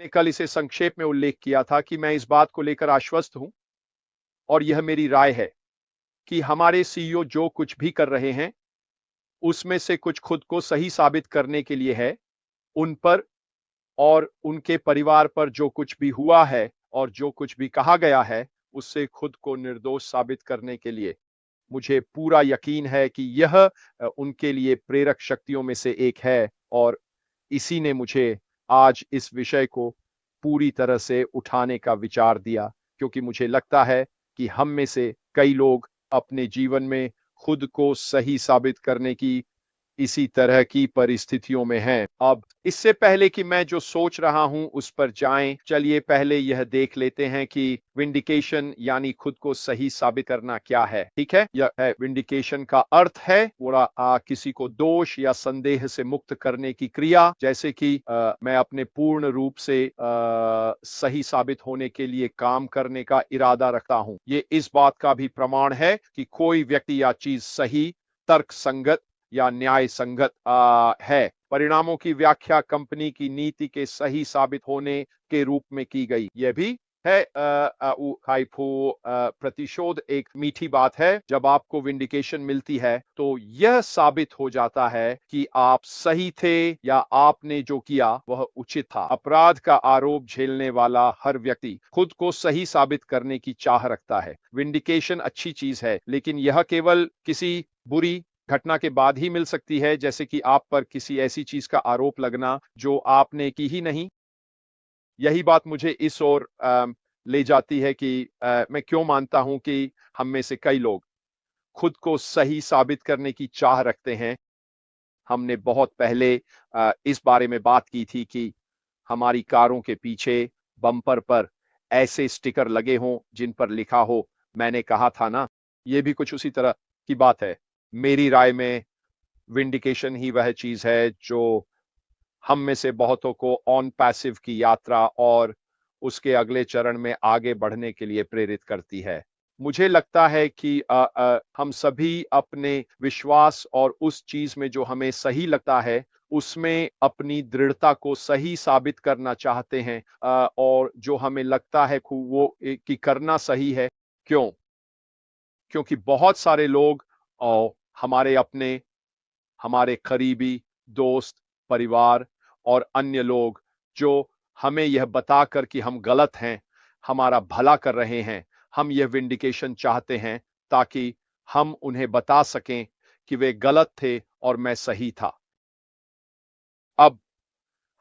मैंने कल इसे संक्षेप में उल्लेख किया था कि मैं इस बात को लेकर आश्वस्त हूं और यह मेरी राय है कि हमारे सीईओ जो कुछ भी कर रहे हैं उसमें से कुछ खुद को सही साबित करने के लिए है। उन पर और उनके परिवार पर जो कुछ भी हुआ है और जो कुछ भी कहा गया है उससे खुद को निर्दोष साबित करने के लिए मुझे पूरा यकीन है कि यह उनके लिए प्रेरक शक्तियों में से एक है। और इसी ने मुझे आज इस विषय को पूरी तरह से उठाने का विचार दिया, क्योंकि मुझे लगता है कि हम में से कई लोग अपने जीवन में खुद को सही साबित करने की इसी तरह की परिस्थितियों में हैं। अब इससे पहले कि मैं जो सोच रहा हूं उस पर जाएं, चलिए पहले यह देख लेते हैं कि विंडिकेशन यानी खुद को सही साबित करना क्या है। ठीक है, यह है विंडिकेशन का अर्थ है पूरा किसी को दोष या संदेह से मुक्त करने की क्रिया, जैसे कि मैं अपने पूर्ण रूप से सही साबित होने के लिए काम करने का इरादा रखता हूं। ये इस बात का भी प्रमाण है कि कोई व्यक्ति या चीज सही, तर्क संगत या न्याय संगत है। परिणामों की व्याख्या कंपनी की नीति के सही साबित होने के रूप में की गई। यह भी है प्रतिशोध एक मीठी बात है। जब आपको विंडिकेशन मिलती है तो यह साबित हो जाता है कि आप सही थे या आपने जो किया वह उचित था। अपराध का आरोप झेलने वाला हर व्यक्ति खुद को सही साबित करने की चाह रखता है। विंडिकेशन अच्छी चीज है, लेकिन यह केवल किसी बुरी घटना के बाद ही मिल सकती है, जैसे कि आप पर किसी ऐसी चीज का आरोप लगना जो आपने की ही नहीं। यही बात मुझे इस ओर ले जाती है कि मैं क्यों मानता हूं कि हम में से कई लोग खुद को सही साबित करने की चाह रखते हैं। हमने बहुत पहले इस बारे में बात की थी कि हमारी कारों के पीछे बम्पर पर ऐसे स्टिकर लगे हों जिन पर लिखा हो मैंने कहा था ना। ये भी कुछ उसी तरह की बात है। मेरी राय में विंडिकेशन ही वह चीज है जो हम में से बहुतों को ऑन पैसिव की यात्रा और उसके अगले चरण में आगे बढ़ने के लिए प्रेरित करती है। मुझे लगता है कि हम सभी अपने विश्वास और उस चीज में जो हमें सही लगता है उसमें अपनी दृढ़ता को सही साबित करना चाहते हैं, और जो हमें लगता है वो कि करना सही है। क्यों? क्योंकि बहुत सारे लोग और हमारे अपने, हमारे करीबी दोस्त, परिवार और अन्य लोग जो हमें यह बताकर कि हम गलत हैं, हमारा भला कर रहे हैं, हम यह विंडिकेशन चाहते हैं ताकि हम उन्हें बता सकें कि वे गलत थे और मैं सही था। अब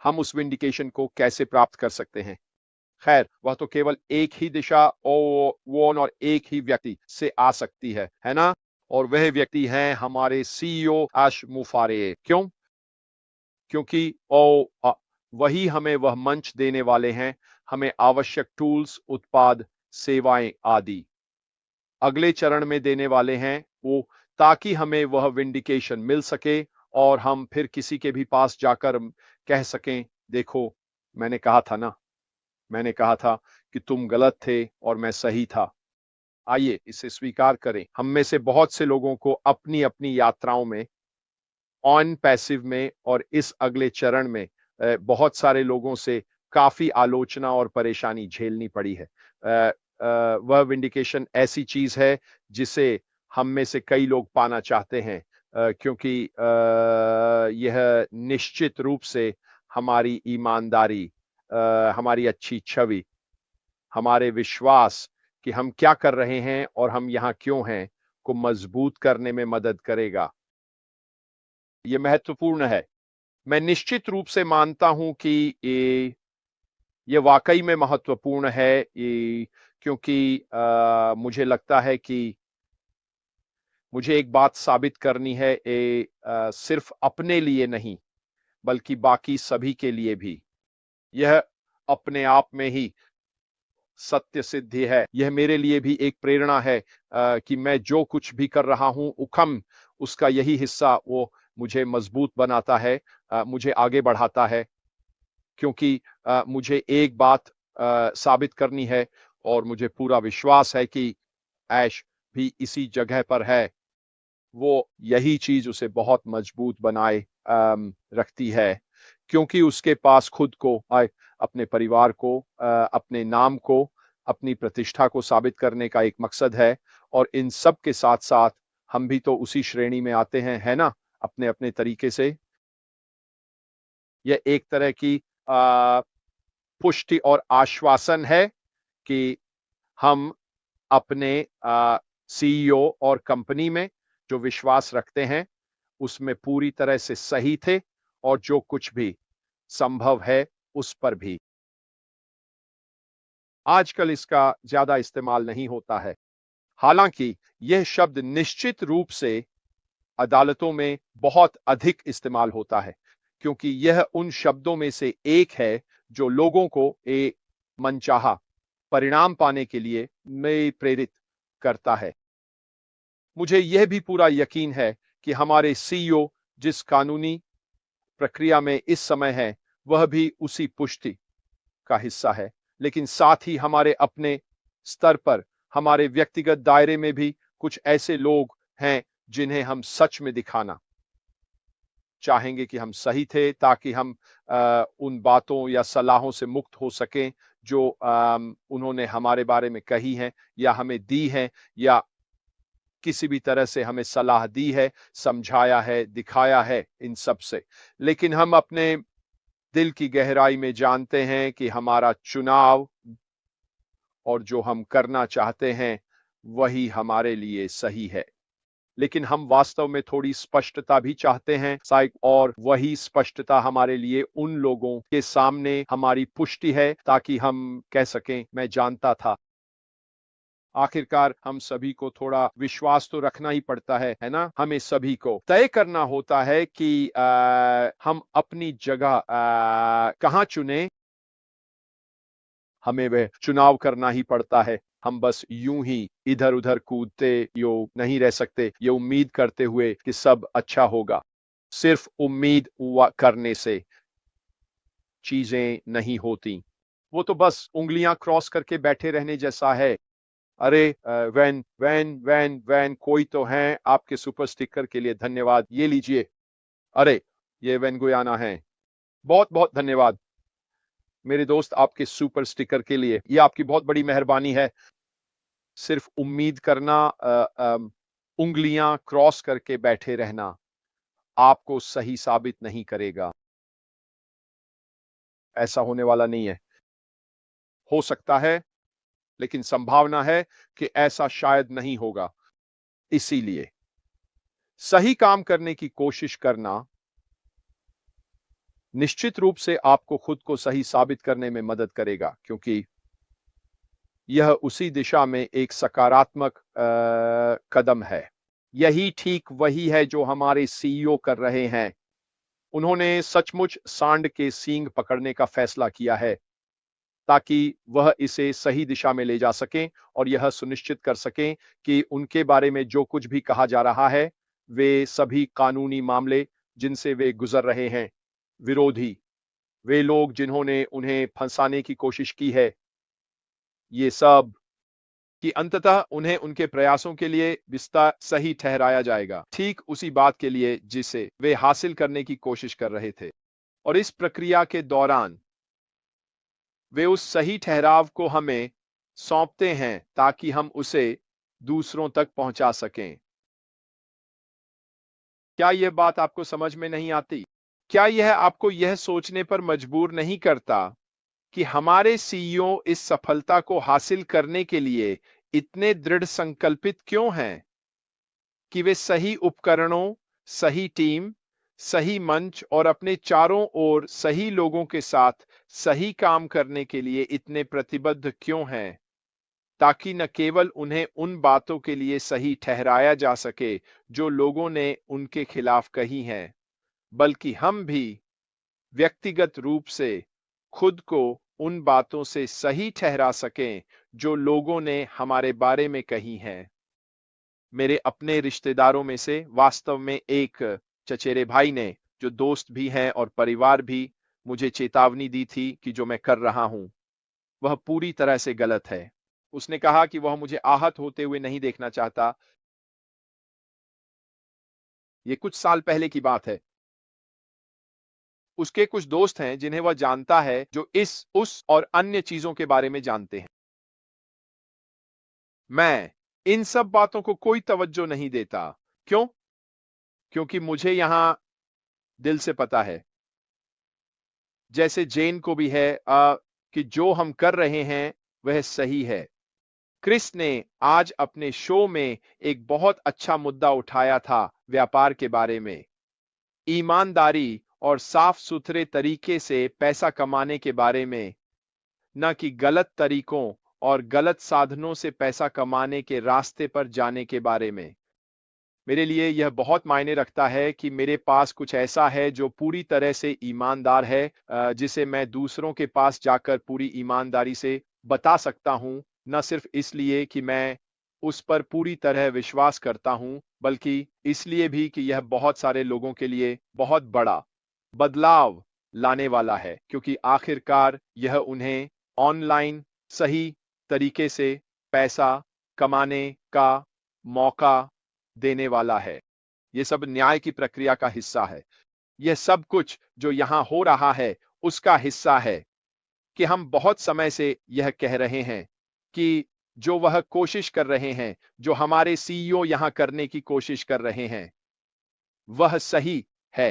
हम उस विंडिकेशन को कैसे प्राप्त कर सकते हैं? खैर, वह तो केवल एक ही दिशा और एक ही व्यक्ति से आ सकती है ना? और वह व्यक्ति हैं हमारे सीईओ आश मुफारे। क्यों? क्योंकि वही हमें वह मंच देने वाले हैं, हमें आवश्यक टूल्स, उत्पाद, सेवाएं आदि अगले चरण में देने वाले हैं वो, ताकि हमें वह विंडिकेशन मिल सके और हम फिर किसी के भी पास जाकर कह सकें, देखो मैंने कहा था ना, मैंने कहा था कि तुम गलत थे और मैं सही था। आइए इसे स्वीकार करें। हम में से बहुत से लोगों को अपनी अपनी यात्राओं में, ऑन पैसिव में और इस अगले चरण में बहुत सारे लोगों से काफी आलोचना और परेशानी झेलनी पड़ी है। वह विंडिकेशन ऐसी चीज है जिसे हम में से कई लोग पाना चाहते हैं, क्योंकि यह निश्चित रूप से हमारी ईमानदारी, हमारी अच्छी छवि, हमारे विश्वास कि हम क्या कर रहे हैं और हम यहाँ क्यों हैं को मजबूत करने में मदद करेगा। ये महत्वपूर्ण है। मैं निश्चित रूप से मानता हूं कि ये वाकई में महत्वपूर्ण है, क्योंकि मुझे लगता है कि मुझे एक बात साबित करनी है, सिर्फ अपने लिए नहीं बल्कि बाकी सभी के लिए भी। यह अपने आप में ही सत्य सिद्धि है। यह मेरे लिए भी एक प्रेरणा है कि मैं जो कुछ भी कर रहा हूं उखम उसका यही हिस्सा वो मुझे मजबूत बनाता है, मुझे आगे बढ़ाता है। क्योंकि मुझे एक बात साबित करनी है और मुझे पूरा विश्वास है कि ऐश भी इसी जगह पर है। वो यही चीज उसे बहुत मजबूत बनाए रखती है, क्योंकि उसके पास खुद को, अपने परिवार को, अपने नाम को, अपनी प्रतिष्ठा को साबित करने का एक मकसद है। और इन सब के साथ-साथ हम भी तो उसी श्रेणी में आते हैं, है ना? अपने-अपने तरीके से। यह एक तरह की पुष्टि और आश्वासन है कि हम अपने सीईओ और कंपनी में जो विश्वास रखते हैं, उसमें पूरी तरह से सही थे और जो कुछ भी संभव है, उस पर भी। आजकल इसका ज़्यादा इस्तेमाल नहीं होता है। हालाँकि यह शब्द निश्चित रूप से अदालतों में बहुत अधिक इस्तेमाल होता है, क्योंकि यह उन शब्दों में से एक है जो लोगों को एक मनचाहा परिणाम पाने के लिए में प्रेरित करता है। मुझे यह भी पूरा यकीन है कि हमारे सीईओ जिस कानूनी प्रक्रिया में इस समय हैं, वह भी उसी पुष्टि का हिस्सा है। लेकिन साथ ही हमारे अपने स्तर पर, हमारे व्यक्तिगत दायरे में भी कुछ ऐसे लोग हैं जिन्हें हम सच में दिखाना चाहेंगे कि हम सही थे, ताकि हम उन बातों या सलाहों से मुक्त हो सकें जो उन्होंने हमारे बारे में कही हैं या हमें दी हैं, या किसी भी तरह से हमें सलाह दी है, समझाया है, दिखाया है, इन सब से। लेकिन हम अपने दिल की गहराई में जानते हैं कि हमारा चुनाव और जो हम करना चाहते हैं, वही हमारे लिए सही है। लेकिन हम वास्तव में थोड़ी स्पष्टता भी चाहते हैं शायद, और वही स्पष्टता हमारे लिए उन लोगों के सामने हमारी पुष्टि है, ताकि हम कह सकें, मैं जानता था। आखिरकार हम सभी को थोड़ा विश्वास तो रखना ही पड़ता है ना? हमें सभी को तय करना होता है कि हम अपनी जगह कहाँ चुनें। हमें वह चुनाव करना ही पड़ता है। हम बस यूं ही इधर-उधर कूदते यो नहीं रह सकते, ये उम्मीद करते हुए कि सब अच्छा होगा। सिर्फ उम्मीद करने से चीजें नहीं होती। वो तो बस उँगलियां क्रॉस करके बैठे रहने जैसा है। अरे वैन वैन वैन वैन कोई तो है, आपके सुपर स्टिकर के लिए धन्यवाद, ये लीजिए। अरे ये वैन गुयाना है, बहुत बहुत धन्यवाद मेरे दोस्त आपके सुपर स्टिकर के लिए, ये आपकी बहुत बड़ी मेहरबानी है। सिर्फ उम्मीद करना, उंगलियां क्रॉस करके बैठे रहना आपको सही साबित नहीं करेगा। ऐसा होने वाला नहीं है। हो सकता है, लेकिन संभावना है कि ऐसा शायद नहीं होगा। इसीलिए सही काम करने की कोशिश करना निश्चित रूप से आपको खुद को सही साबित करने में मदद करेगा, क्योंकि यह उसी दिशा में एक सकारात्मक कदम है। यही ठीक वही है जो हमारे सीईओ कर रहे हैं। उन्होंने सचमुच सांड के सींग पकड़ने का फैसला किया है, ताकि वह इसे सही दिशा में ले जा सकें और यह सुनिश्चित कर सकें कि उनके बारे में जो कुछ भी कहा जा रहा है, वे सभी कानूनी मामले जिनसे वे गुजर रहे हैं, विरोधी, वे लोग जिन्होंने उन्हें फंसाने की कोशिश की है, ये सब, कि अंततः उन्हें उनके प्रयासों के लिए विस्तार सही ठहराया जाएगा, ठीक उसी बात के लिए जिसे वे हासिल करने की कोशिश कर रहे थे। और इस प्रक्रिया के दौरान वे उस सही ठहराव को हमें सौंपते हैं, ताकि हम उसे दूसरों तक पहुंचा सकें। क्या यह बात आपको समझ में नहीं आती? क्या यह आपको यह सोचने पर मजबूर नहीं करता कि हमारे सीईओ इस सफलता को हासिल करने के लिए इतने दृढ़ संकल्पित क्यों हैं? कि वे सही उपकरणों, सही टीम, सही मंच और अपने चारों ओर सही लोगों के साथ सही काम करने के लिए इतने प्रतिबद्ध क्यों हैं? ताकि न केवल उन्हें उन बातों के लिए सही ठहराया जा सके जो लोगों ने उनके खिलाफ कही हैं, बल्कि हम भी व्यक्तिगत रूप से खुद को उन बातों से सही ठहरा सकें जो लोगों ने हमारे बारे में कही हैं। मेरे अपने रिश्तेदारों में से वास्तव में एक चचेरे भाई ने, जो दोस्त भी हैं और परिवार भी, मुझे चेतावनी दी थी कि जो मैं कर रहा हूं वह पूरी तरह से गलत है। उसने कहा कि वह मुझे आहत होते हुए नहीं देखना चाहता। ये कुछ साल पहले की बात है। उसके कुछ दोस्त हैं जिन्हें वह जानता है जो इस, उस और अन्य चीजों के बारे में जानते हैं। मैं इन सब बातों को कोई तवज्जो नहीं देता। क्यों? क्योंकि मुझे यहां दिल से पता है, जैसे जेन को भी है, कि जो हम कर रहे हैं वह सही है। क्रिस ने आज अपने शो में एक बहुत अच्छा मुद्दा उठाया था व्यापार के बारे में, ईमानदारी और साफ सुथरे तरीके से पैसा कमाने के बारे में, न कि गलत तरीकों और गलत साधनों से पैसा कमाने के रास्ते पर जाने के बारे में। मेरे लिए यह बहुत मायने रखता है कि मेरे पास कुछ ऐसा है जो पूरी तरह से ईमानदार है, जिसे मैं दूसरों के पास जाकर पूरी ईमानदारी से बता सकता हूं, न सिर्फ इसलिए कि मैं उस पर पूरी तरह विश्वास करता हूं, बल्कि इसलिए भी कि यह बहुत सारे लोगों के लिए बहुत बड़ा बदलाव लाने वाला है, क्योंकि आखिरकार यह उन्हें ऑनलाइन सही तरीके से पैसा कमाने का मौका देने वाला है। यह सब न्याय की प्रक्रिया का हिस्सा है। यह सब कुछ जो यहां हो रहा है उसका हिस्सा है कि हम बहुत समय से यह कह रहे हैं कि जो वह कोशिश कर रहे हैं, जो हमारे सीईओ यहां करने की कोशिश कर रहे हैं, वह सही है।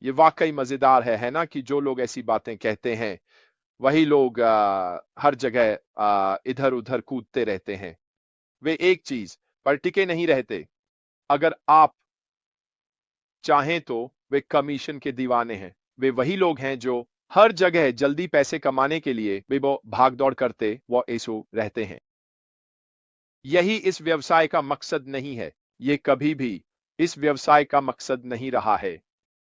ये वाकई मजेदार है ना, कि जो लोग ऐसी बातें कहते हैं वही लोग हर जगह इधर उधर कूदते रहते हैं। वे एक चीज पर टिके नहीं रहते। अगर आप चाहें तो वे कमीशन के दीवाने हैं। वे वही लोग हैं जो हर जगह जल्दी पैसे कमाने के लिए वे वो भाग दौड़ करते वो ऐसो रहते हैं। यही इस व्यवसाय का मकसद नहीं है। ये कभी भी इस व्यवसाय का मकसद नहीं रहा है।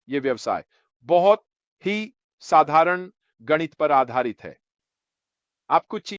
ये व्यवसाय बहुत ही साधारण गणित पर आधारित है। आप कुछ